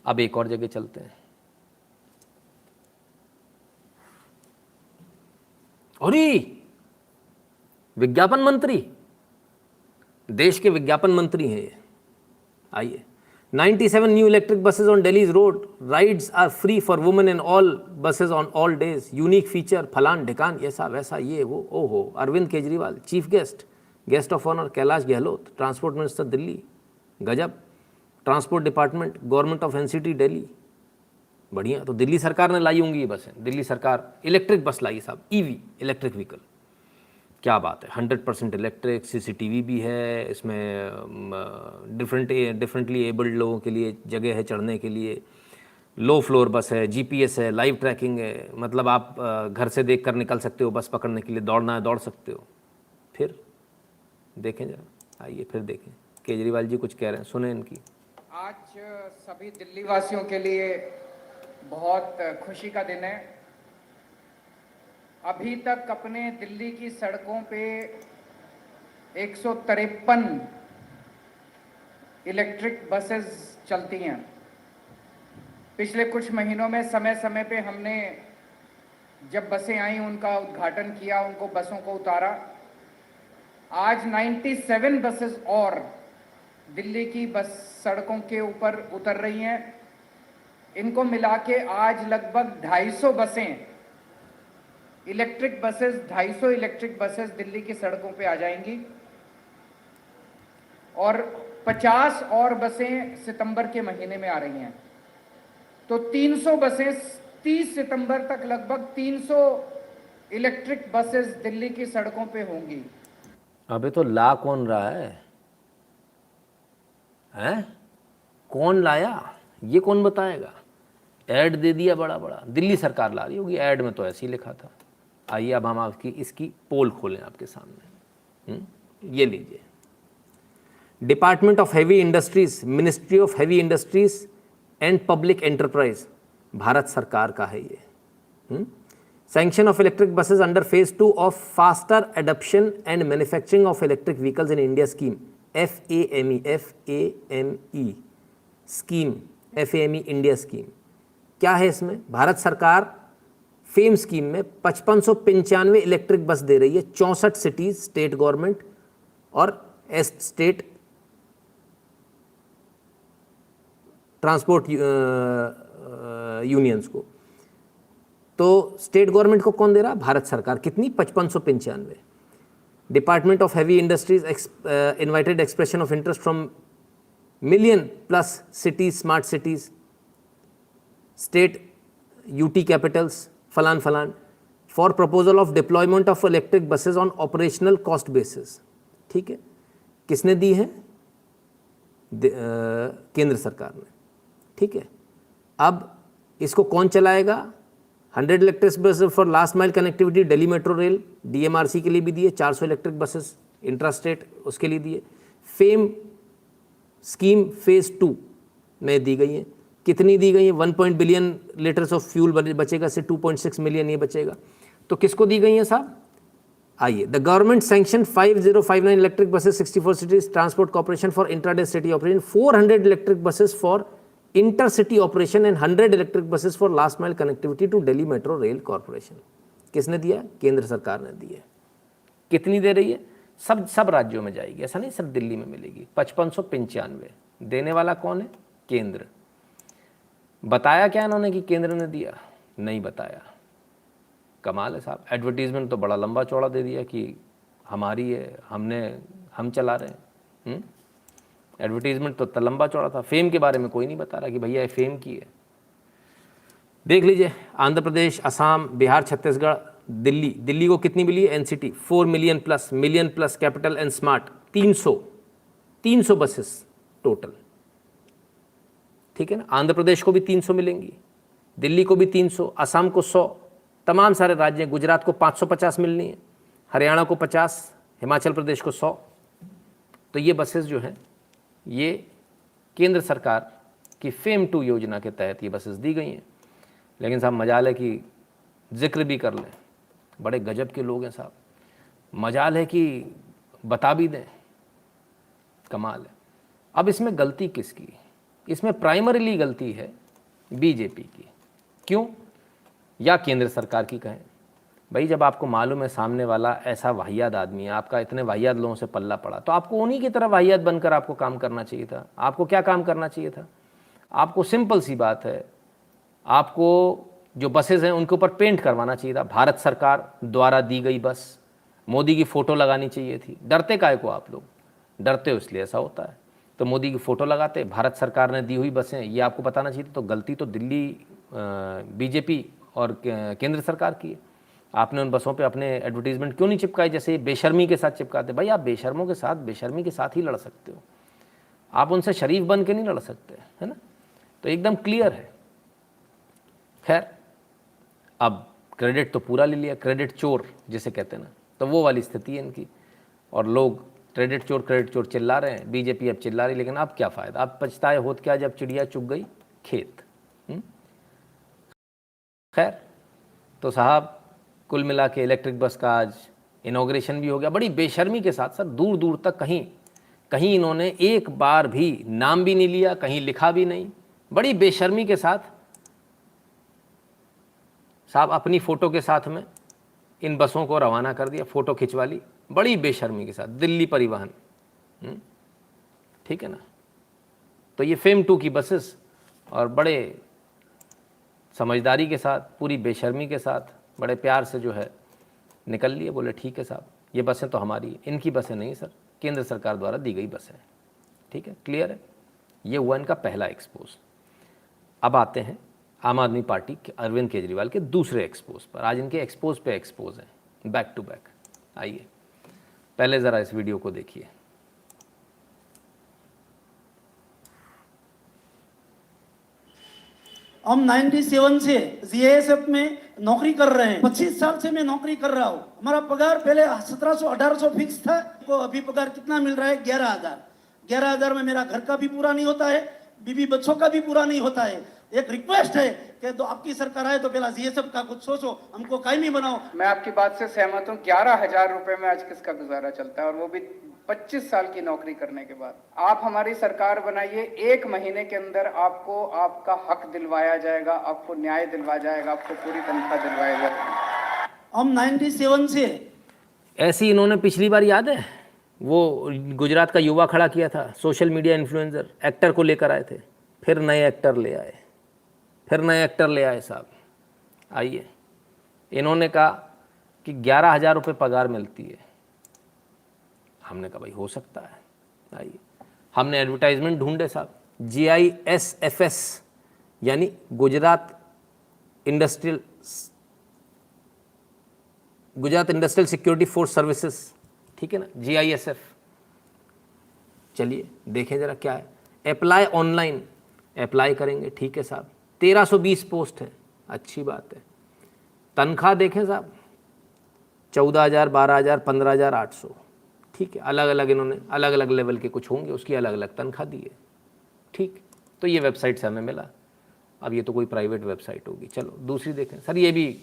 अब एक और जगह चलते हैं। अरे विज्ञापन मंत्री, देश के विज्ञापन मंत्री हैं ये। आइए, 97 new electric buses on Delhi's road, rides are free for women in all buses on all days, unique feature, फलान ढिकान, ऐसा वैसा ये वो। ओहो, Arvind Kejriwal chief guest, guest of honour Kailash Gahlot, transport minister Delhi, गजब। Transport department, government of NCT Delhi, बढ़िया। तो दिल्ली सरकार ने लाई होंगी ये बसें, दिल्ली सरकार इलेक्ट्रिक बस लाई साहब, ईवी इलेक्ट्रिक व्हीकल, क्या बात है। 100% इलेक्ट्रिक, सीसीटीवी भी है इसमें, डिफरेंटली एबल्ड लोगों के लिए जगह है चढ़ने के लिए, लो फ्लोर बस है, जीपीएस है, लाइव ट्रैकिंग है, मतलब आप घर से देख कर निकल सकते हो, बस पकड़ने के लिए दौड़ना है दौड़ सकते हो। फिर देखें जरा, आइए फिर देखें केजरीवाल जी कुछ कह रहे हैं, सुने इनकी। आज सभी दिल्ली वासियों के लिए बहुत खुशी का दिन है। अभी तक अपने दिल्ली की सड़कों पे 153 इलेक्ट्रिक बसेस चलती हैं। पिछले कुछ महीनों में समय समय पे हमने जब बसें आई उनका उद्घाटन किया, उनको बसों को उतारा। आज 97 बसेस और दिल्ली की बस सड़कों के ऊपर उतर रही हैं। इनको मिला के आज लगभग 250 बसें electric buses 250 electric buses Delhi की सड़कों पे आ जाएंगी और 50 और बसें सितंबर के महीने में आ रही हैं। तो 300 बसें 30 सितंबर तक लगभग 300 इलेक्ट्रिक बसेस दिल्ली की सड़कों पे होंगी। अबे तो ला कौन रहा है, हैं? कौन लाया ये कौन बताएगा? ऐड दे दिया बड़ा बड़ा, दिल्ली सरकार ला रही होगी, ऐड में तो ऐसे ही लिखा था। आइए अब हम आपकी इसकी पोल खोलें आपके सामने। ये लीजिए, department of heavy industries, ministry of heavy industries and public enterprise, Bharat सरकार का है ये। Sanction of electric buses under phase 2 of faster adoption and manufacturing of electric vehicles in India scheme, FAME scheme, FAME India scheme. क्या है इसमें? भारत सरकार fame scheme में 5595 electric bus दे रही है, 64 सिटीज, स्टेट गवर्नमेंट और स्टेट ट्रांसपोर्ट यूनियंस को। तो स्टेट गवर्नमेंट को कौन दे रहा? भारत सरकार। कितनी? 5595। Department of heavy industries invited expression of interest from million+ cities, smart cities, state UT Capitals, फलान फलान, for proposal of deployment of electric buses on operational cost basis. ठीक है, किसने दी है? केंद्र सरकार ने। ठीक है, अब इसको कौन चलाएगा? 100 electric buses for last mile connectivity, Delhi metro rail, DMRC के लिए भी दिए, 400 इलेक्ट्रिक बसेस इंट्रास्टेट उसके लिए दिए। फेम स्कीम फेज 2 में दी गई है। कितनी दी गई है? 1 बिलियन लीटर्स ऑफ फ्यूल बचेगा, से 2.6 मिलियन ये बचेगा। तो किसको दी गई है साहब? आइए, the government sanction 5059 electric buses, 64 cities transport corporation for intraday city operation, 400 electric buses for intercity operation and 100 electric buses for last mile connectivity to Delhi metro rail corporation. किसने दिया? केंद्र सरकार ने दी है। कितनी दे रही है? सब राज्यों में जाएगी, ऐसा नहीं सिर्फ दिल्ली में मिलेगी। 5595। देने वाला कौन है? केंद्र। बताया क्या इन्होंने कि केंद्र ने दिया? नहीं बताया। कमाल है साहब, एडवर्टीजमेंट तो बड़ा लंबा चौड़ा दे दिया कि हमारी है, हम चला रहे हैं। एडवर्टीजमेंट तो लंबा चौड़ा था। फेम के बारे में कोई नहीं बता रहा कि भैया ये फेम की है। देख लीजिए, आंध्र प्रदेश, असम, बिहार, छत्तीसगढ़, दिल्ली को कितनी मिली है? NCT 4 million plus capital and smart 300 buses total. ठीक है ना, आंध्र प्रदेश को भी 300 मिलेंगी, दिल्ली को भी 300, असम को 100, तमाम सारे राज्य, गुजरात को 550 मिलनी है, हरियाणा को 50, हिमाचल प्रदेश को 100। तो ये बसेस जो हैं ये केंद्र सरकार की फेम 2 योजना के तहत ये बसेस दी गई हैं। लेकिन साहब मजाल है कि जिक्र भी कर लें, बड़े गजब के लोग हैं साहब, मजाल है कि बता भी दें, कमाल है। अब इसमें गलती किसकी? इसमें प्राइमरीली गलती है बीजेपी की। क्यों? या केंद्र सरकार की कहें। भाई जब आपको मालूम है सामने वाला ऐसा वाहियात आदमी है, आपका इतने वाहियात लोगों से पल्ला पड़ा, तो आपको उन्हीं की तरह वाहियात बनकर आपको काम करना चाहिए था। आपको क्या काम करना चाहिए था? आपको सिंपल सी बात है, आपको जो बसेज हैं उनके ऊपर पेंट करवाना चाहिए था। भारत सरकार द्वारा दी गई बस, मोदी की फ़ोटो लगानी चाहिए थी। डरते काहे को आप लोग? डरते हो इसलिए ऐसा होता है। तो मोदी की फ़ोटो लगाते, भारत सरकार ने दी हुई बसें, ये आपको बताना चाहिए था। तो गलती तो दिल्ली बीजेपी और केंद्र सरकार की है। आपने उन बसों पे अपने एडवर्टीजमेंट क्यों नहीं चिपकाए, जैसे बेशर्मी के साथ चिपकाते? भाई आप बेशर्मों के साथ बेशर्मी के साथ ही लड़ सकते हो, आप उनसे शरीफ बन के नहीं लड़ सकते, है ना? तो एकदम क्लियर है। खैर, अब क्रेडिट तो पूरा ले लिया, क्रेडिट चोर जिसे कहते हैं ना, तो वो वाली स्थिति है इनकी। और लोग क्रेडिट चोर चिल्ला रहे हैं, बीजेपी अब चिल्ला रही, लेकिन अब क्या फ़ायदा? अब पछताए होत क्या जब चिड़िया चुग गई खेत। खैर, तो साहब कुल मिला के इलेक्ट्रिक बस का आज इनॉग्रेशन भी हो गया बड़ी बेशर्मी के साथ। सर दूर दूर तक कहीं इन्होंने एक बार भी नाम भी नहीं लिया, कहीं लिखा भी नहीं, बड़ी बेशर्मी के साथ साहब अपनी फ़ोटो के साथ में इन बसों को रवाना कर दिया, फ़ोटो खिंचवा ली बड़ी बेशर्मी के साथ। दिल्ली परिवहन, ठीक है ना? तो ये फेम 2 की बसेस, और बड़े समझदारी के साथ, पूरी बेशर्मी के साथ, बड़े प्यार से जो है निकल लिए। बोले ठीक है साहब, ये बसें तो हमारी, इनकी बसें नहीं सर, केंद्र सरकार द्वारा दी गई बसें। ठीक है, क्लियर है? ये हुआ इनका पहला एक्सपोज। अब आते हैं आम आदमी पार्टी के अरविंद केजरीवाल के दूसरे एक्सपोज पर। आज इनके एक्सपोज पे एक्सपोज हैं, बैक टू बैक। आइए पहले ज़रा इस वीडियो को देखिए। हम 97 से जीएसएफ में नौकरी कर रहे हैं। 25 साल से मैं नौकरी कर रहा हूँ। हमारा पगार पहले 1700-1800 फिक्स था, तो अभी पगार कितना मिल रहा है? 11,000। 11,000 में मेरा घर का भी पूरा नहीं होता है, बीवी बच्चों का भी पूरा नहीं होता है। एक रिक्वेस्ट है कि तो आपकी सरकार आए तो पहला जीएसएफ का कुछ सोचो, हमको कायमी बनाओ। मैं आपकी बात से सहमत हूँ। 11,000 रुपए में आज किसका गुजारा चलता है, और वो भी 25 साल की नौकरी करने के बाद। आप हमारी सरकार बनाइए, 1 महीने के अंदर आपको आपका हक दिलवाया जाएगा, आपको न्याय दिलवाया जाएगा, आपको पूरी तनख्वाह दिलवाया जाएगा। हम 97 से ऐसी इन्होंने पिछली बार याद है वो गुजरात का युवा खड़ा किया था, सोशल मीडिया इन्फ्लुएंसर, एक्टर को लेकर आए थे, फिर नए एक्टर ले आए, फिर नए एक्टर ले आए साहब। आइए, इन्होंने कहा कि 11,000 रुपये पगार मिलती है। हमने कहा भाई हो सकता है। आइए, हमने एडवर्टाइजमेंट ढूंढे साहब, GISFS यानी Gujarat industrial security force services, ठीक है ना, GISF। चलिए देखें ज़रा क्या है। अप्लाई ऑनलाइन, अप्लाई करेंगे, ठीक है साहब। 1320 पोस्ट है, अच्छी बात है। तनख्वाह देखें साहब, 14,000, 12,000, 15,800, ठीक है। अलग अलग इन्होंने अलग अलग लेवल के कुछ होंगे, उसकी अलग अलग तनख्वाह दी है, ठीक। तो ये वेबसाइट से हमें मिला। अब ये तो कोई प्राइवेट वेबसाइट होगी। चलो दूसरी देखें सर, ये भी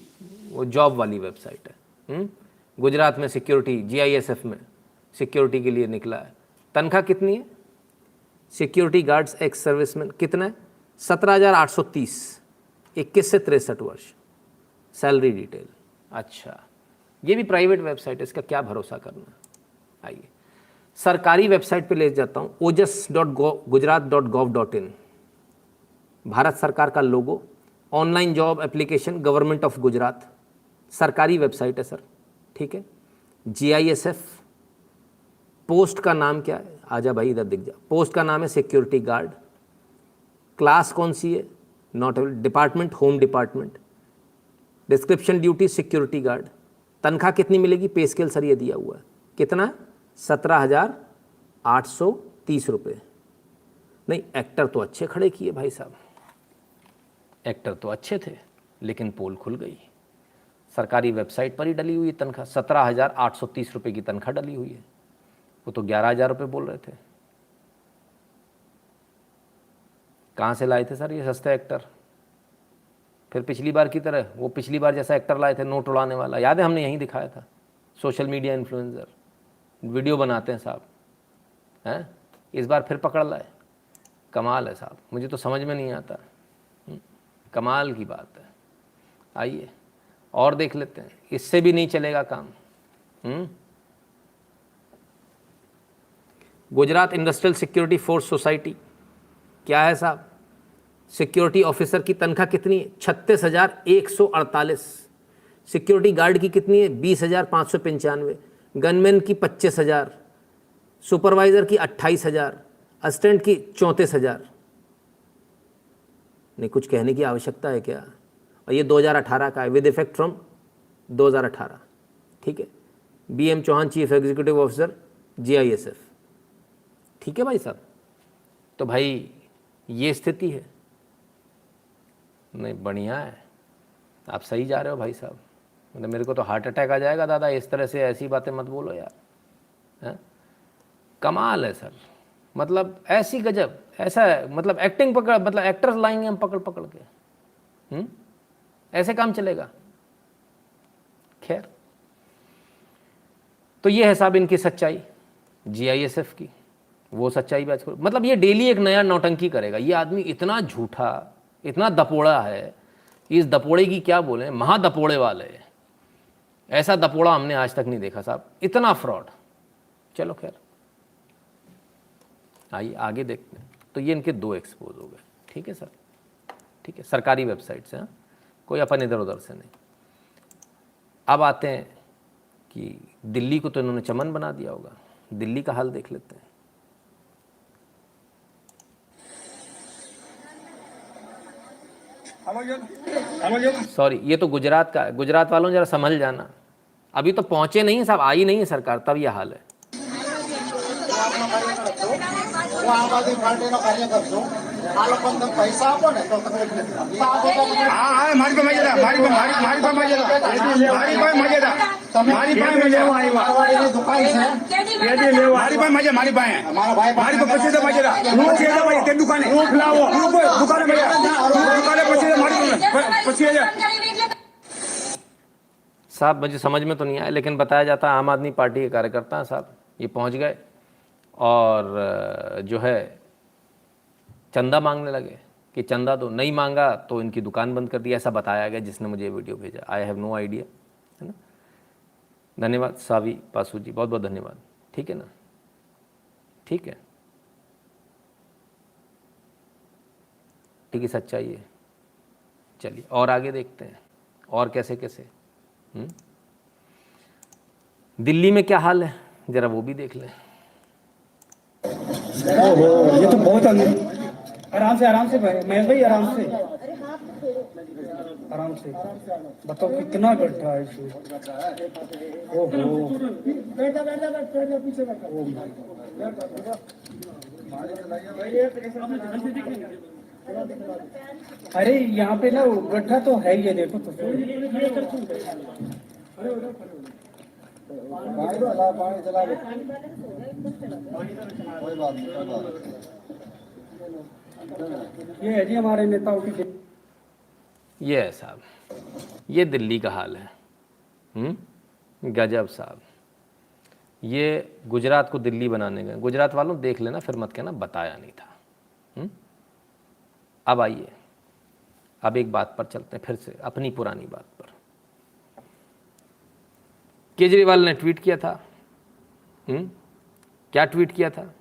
वो जॉब वाली वेबसाइट है। गुजरात में सिक्योरिटी, GISF में सिक्योरिटी के लिए निकला है। तनख्वाह कितनी है? सिक्योरिटी गार्ड्स एक्स सर्विसमैन कितना है? 17,830, 21 से 63 वर्ष। सैलरी डिटेल, अच्छा ये भी प्राइवेट वेबसाइट है, इसका क्या भरोसा करना। आइए सरकारी वेबसाइट पे ले जाता हूँ, ojas.gujarat.gov.in, भारत सरकार का logo, online job application, government of Gujarat, सरकारी वेबसाइट है सर, ठीक है। GISF, पोस्ट का नाम क्या है? आजा भाई इधर दिख जा, पोस्ट का नाम है सिक्योरिटी गार्ड। क्लास कौन सी है? Not department, home department. Description duty security guard. तनख्वाह कितनी मिलेगी? पे स्केल सर ये दिया हुआ है, कितना? 17,830 रुपये। नहीं, एक्टर तो अच्छे खड़े किए भाई साहब, एक्टर तो अच्छे थे, लेकिन पोल खुल गई। सरकारी वेबसाइट पर ही डली हुई तनख्वाह 17,830 रुपये की तनख्वाह डली हुई है। वो तो 11,000 रुपये बोल रहे थे। कहाँ से लाए थे सर ये सस्ते एक्टर? फिर पिछली बार की तरह वो पिछली बार जैसा एक्टर लाए थे, नोट उड़ाने वाला, याद है हमने यहीं दिखाया था। सोशल मीडिया इन्फ्लुएंसर वीडियो बनाते हैं साहब, हैं? इस बार फिर पकड़ लाए। कमाल है साहब, मुझे तो समझ में नहीं आता। कमाल की बात है। आइए और देख लेते हैं, इससे भी नहीं चलेगा काम। Gujarat industrial security force society क्या है साहब? सिक्योरिटी ऑफिसर की तनख्वाह कितनी है? 36,148। सिक्योरिटी गार्ड की कितनी है? 20,595। गनमैन की 25,000। सुपरवाइजर की 28,000। असिस्टेंट की 34,000। नहीं, कुछ कहने की आवश्यकता है क्या? और ये 2018 का है, विद इफेक्ट फ्रॉम 2018। ठीक है। BM Chauhan, chief executive officer GISF। ठीक है भाई साहब। तो भाई ये स्थिति है। नहीं, बढ़िया है, आप सही जा रहे हो भाई साहब। मतलब मेरे को तो हार्ट अटैक आ जाएगा दादा, इस तरह से ऐसी बातें मत बोलो यार। हैं? कमाल है सर, मतलब ऐसी गजब, ऐसा है, मतलब एक्टिंग पकड़, मतलब एक्टर्स लाएंगे हम पकड़ पकड़ के। ऐसे काम चलेगा? खैर, तो ये है साहब इनकी सच्चाई, GISF की वो सच्चाई बैच को। मतलब ये डेली एक नया नौटंकी करेगा ये आदमी। इतना झूठा, इतना दपोड़ा है, इस दपोड़े की क्या बोले, महादपोड़े वाले। ऐसा दपोड़ा हमने आज तक नहीं देखा साहब, इतना फ्रॉड। चलो खैर, आइए आगे देखते हैं। तो ये इनके 2 एक्सपोज हो गए। ठीक है सर, ठीक है, सरकारी वेबसाइट से, हाँ, कोई अपन इधर उधर से नहीं। अब आते हैं कि दिल्ली को तो इन्होंने चमन बना दिया होगा, दिल्ली का हाल देख लेते हैं। सॉरी, ये तो गुजरात का है। गुजरात वालों जरा संभल जाना, अभी तो पहुंचे नहीं साहब, आई नहीं है सरकार, तब यह हाल है। साहब मुझे समझ में तो नहीं आया, लेकिन बताया जाता है आम आदमी पार्टी के कार्यकर्ता हैं साहब, ये पहुंच गए और जो है चंदा मांगने लगे कि चंदा दो। नहीं मांगा तो इनकी दुकान बंद कर दी, ऐसा बताया गया जिसने मुझे ये वीडियो भेजा। आई हैव नो आइडिया, है ना। धन्यवाद सावी पासू जी, बहुत बहुत धन्यवाद। ठीक है ना, ठीक है, ठीक है, सच्चाई है। चलिए और आगे देखते हैं और कैसे कैसे। दिल्ली में क्या हाल है जरा वो भी देख लें। ओहो, ये तो बहुत आराम से भाई, महेश भाई आराम से बताओ कितना गड्ढा है इसमें। ओहो, अरे यहाँ पे ना गड्ढा तो है ही है, देखो तो ये है जी हमारे नेताओं की। ये है साहब, ये दिल्ली का हाल है। गजब साहब, ये गुजरात को दिल्ली बनाने गए। गुजरात वालों देख लेना, फिर मत कहना बताया नहीं था। अब आइए, अब एक बात पर चलते हैं फिर से, अपनी पुरानी बात पर। केजरीवाल ने ट्वीट किया था। क्या ट्वीट किया था?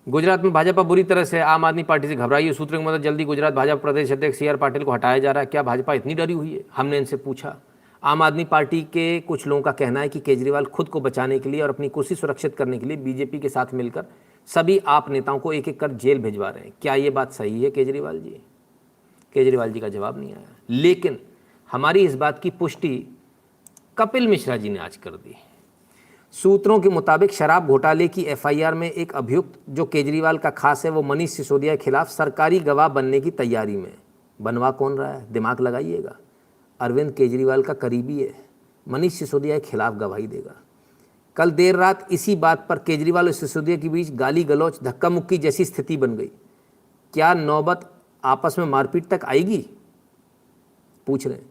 गुजरात में भाजपा बुरी तरह से आम आदमी पार्टी से घबराई है। सूत्रों की मदद जल्दी गुजरात भाजपा प्रदेश अध्यक्ष CR पाटिल को हटाया जा रहा है। क्या भाजपा इतनी डरी हुई है? हमने इनसे पूछा। आम आदमी पार्टी के कुछ लोगों का कहना है कि केजरीवाल खुद को बचाने के लिए और अपनी कुर्सी सुरक्षित करने के लिए बीजेपी के साथ मिलकर सभी आप नेताओं को एक एक कर जेल भिजवा रहे हैं। क्या ये बात सही है केजरीवाल जी? केजरीवाल जी का जवाब नहीं आया, लेकिन हमारी इस बात की पुष्टि कपिल मिश्रा जी ने आज कर दी। सूत्रों के मुताबिक शराब घोटाले की FIR में एक अभियुक्त जो केजरीवाल का खास है, वो मनीष सिसोदिया के खिलाफ सरकारी गवाह बनने की तैयारी में। बनवा कौन रहा है? दिमाग लगाइएगा, अरविंद केजरीवाल का करीबी है, मनीष सिसोदिया के खिलाफ गवाही देगा। कल देर रात इसी बात पर केजरीवाल और सिसोदिया के बीच गाली गलौच, धक्का मुक्की जैसी स्थिति बन गई। क्या नौबत आपस में मारपीट तक आएगी? पूछ रहे हैं।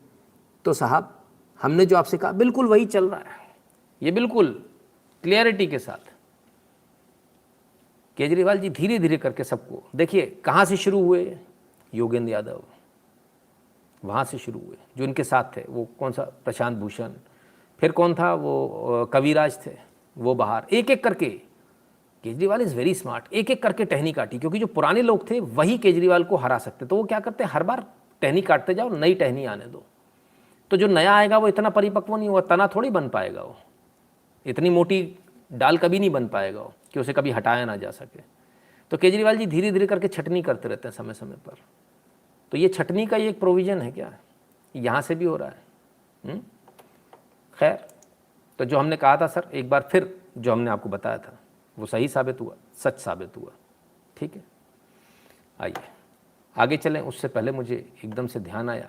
तो साहब हमने जो आपसे कहा बिल्कुल वही चल रहा है, ये बिल्कुल क्लियरिटी के साथ। केजरीवाल जी धीरे धीरे करके सबको, देखिए कहाँ से शुरू हुए, योगेंद्र यादव वहाँ से शुरू हुए, जो इनके साथ थे, वो कौन सा प्रशांत भूषण, फिर कौन था वो कविराज थे, वो बाहर, एक एक करके। केजरीवाल इज़ वेरी स्मार्ट, एक एक करके टहनी काटी, क्योंकि जो पुराने लोग थे वही केजरीवाल को हरा सकते, तो वो क्या करते हैं, हर बार टहनी काटते जाओ, नई टहनी आने दो। तो जो नया आएगा वो इतना परिपक्व नहीं होगा, तना थोड़ी बन पाएगा, वो इतनी मोटी डाल कभी नहीं बन पाएगा वो कि उसे कभी हटाया ना जा सके। तो केजरीवाल जी धीरे धीरे करके छटनी करते रहते हैं समय समय पर। तो ये छटनी का ये एक प्रोविज़न है क्या, यहाँ से भी हो रहा है। खैर, तो जो हमने कहा था सर, एक बार फिर जो हमने आपको बताया था वो सही साबित हुआ, सच साबित हुआ। ठीक है, आइए आगे चलें। उससे पहले मुझे एकदम से ध्यान आया